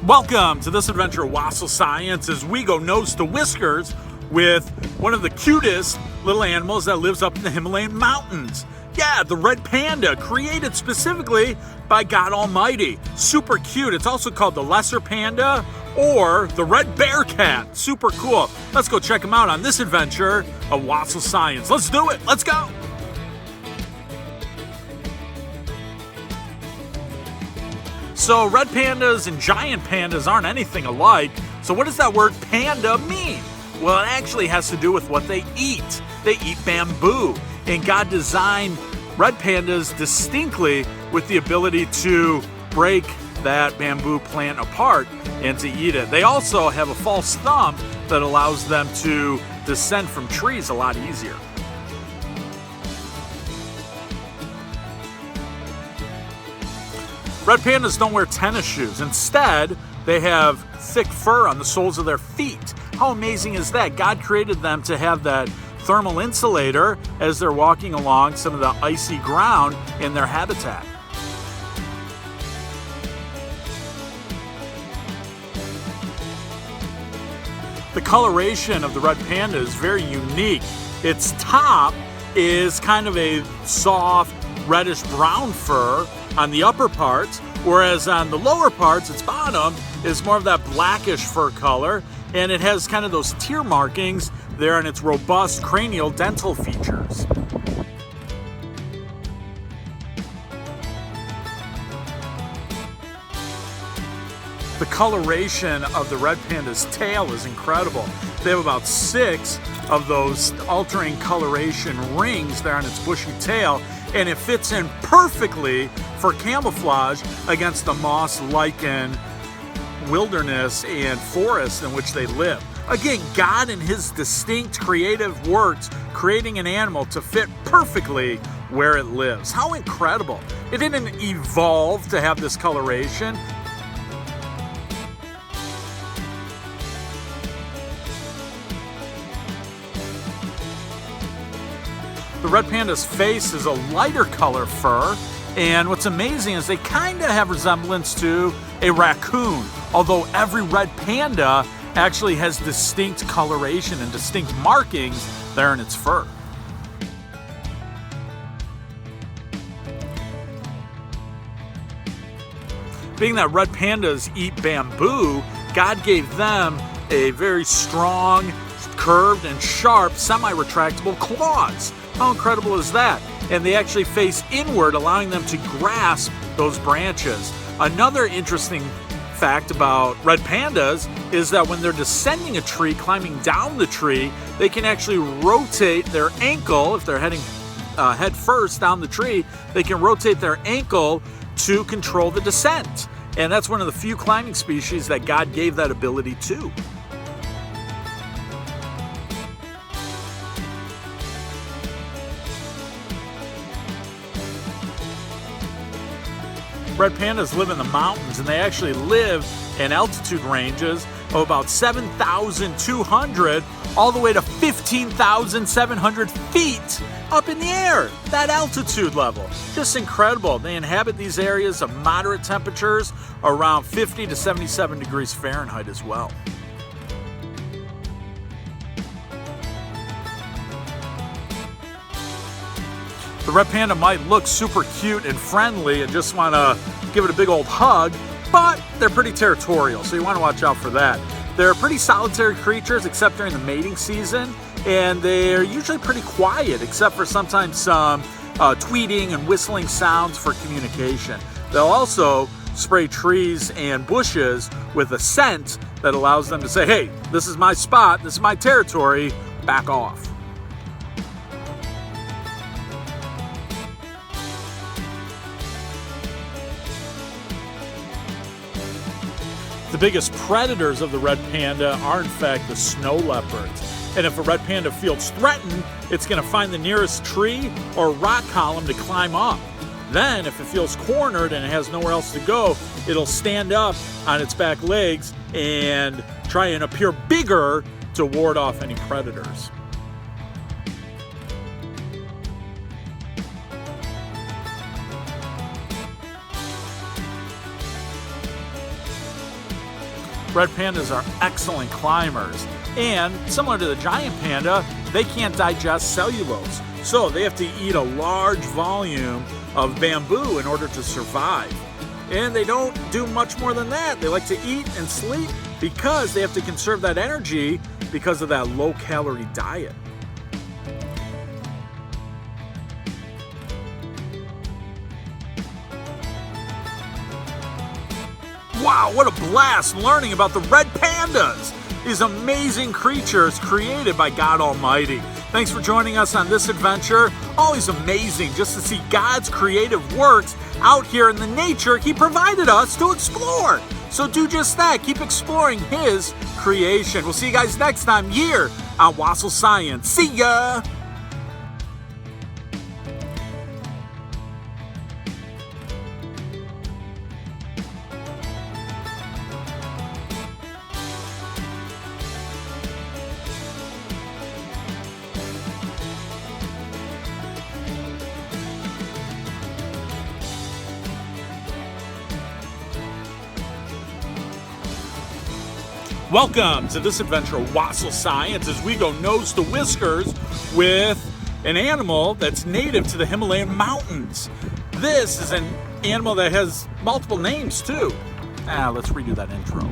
Welcome to this adventure of Wasil Science as we go nose to whiskers with one of the cutest little animals that lives up in the Himalayan mountains. Yeah, the red panda, created specifically by God Almighty. Super cute. It's also called the lesser panda or the red bear cat. Super cool. Let's go check them out on this adventure of Wasil Science. Let's do it. Let's go. So red pandas and giant pandas aren't anything alike. So what does that word panda mean? Well, it actually has to do with what they eat. They eat bamboo. And God designed red pandas distinctly with the ability to break that bamboo plant apart and to eat it. They also have a false thumb that allows them to descend from trees a lot easier. Red pandas don't wear tennis shoes. Instead, they have thick fur on the soles of their feet. How amazing is that? God created them to have that thermal insulator as they're walking along some of the icy ground in their habitat. The coloration of the red panda is very unique. Its top is kind of a soft reddish brown fur on the upper parts, whereas on the lower parts, its bottom is more of that blackish fur color, and it has kind of those tear markings there on its robust cranial dental features. The coloration of the red panda's tail is incredible. They have about 6 of those altering coloration rings there on its bushy tail, and it fits in perfectly for camouflage against the moss lichen wilderness and forest in which they live. Again, God in his distinct creative works, creating an animal to fit perfectly where it lives. How incredible. It didn't evolve to have this coloration. The red panda's face is a lighter color fur, and what's amazing is they kind of have resemblance to a raccoon, although every red panda actually has distinct coloration and distinct markings there in its fur. Being that red pandas eat bamboo, God gave them a very strong, curved and sharp, semi-retractable claws. How incredible is that? And they actually face inward, allowing them to grasp those branches. Another interesting fact about red pandas is that when they're descending a tree, climbing down the tree, they can actually rotate their ankle. If they're heading head first down the tree, they can rotate their ankle to control the descent. And that's one of the few climbing species that God gave that ability to. Red pandas live in the mountains, and they actually live in altitude ranges of about 7,200 all the way to 15,700 feet up in the air. That altitude level, just incredible. They inhabit these areas of moderate temperatures around 50 to 77 degrees Fahrenheit as well. The red panda might look super cute and friendly and just want to give it a big old hug, but they're pretty territorial, so you want to watch out for that. They're pretty solitary creatures except during the mating season, and they're usually pretty quiet except for sometimes some tweeting and whistling sounds for communication. They'll also spray trees and bushes with a scent that allows them to say, hey, this is my spot, this is my territory, back off. The biggest predators of the red panda are in fact the snow leopards. And if a red panda feels threatened, it's going to find the nearest tree or rock column to climb up. Then, if it feels cornered and it has nowhere else to go, it'll stand up on its back legs and try and appear bigger to ward off any predators. red pandas are excellent climbers. And similar to the giant panda, they can't digest cellulose. So they have to eat a large volume of bamboo in order to survive. And they don't do much more than that. They like to eat and sleep because they have to conserve that energy because of that low-calorie diet. Wow, what a blast learning about the red pandas! These amazing creatures created by God Almighty. Thanks for joining us on this adventure. Always amazing just to see God's creative works out here in the nature He provided us to explore. So do just that. Keep exploring His creation. We'll see you guys next time here on Wasil Science. See ya! Welcome to this adventure of Wasil Science as we go nose to whiskers with an animal that's native to the Himalayan mountains. This is an animal that has multiple names too. Let's redo that intro.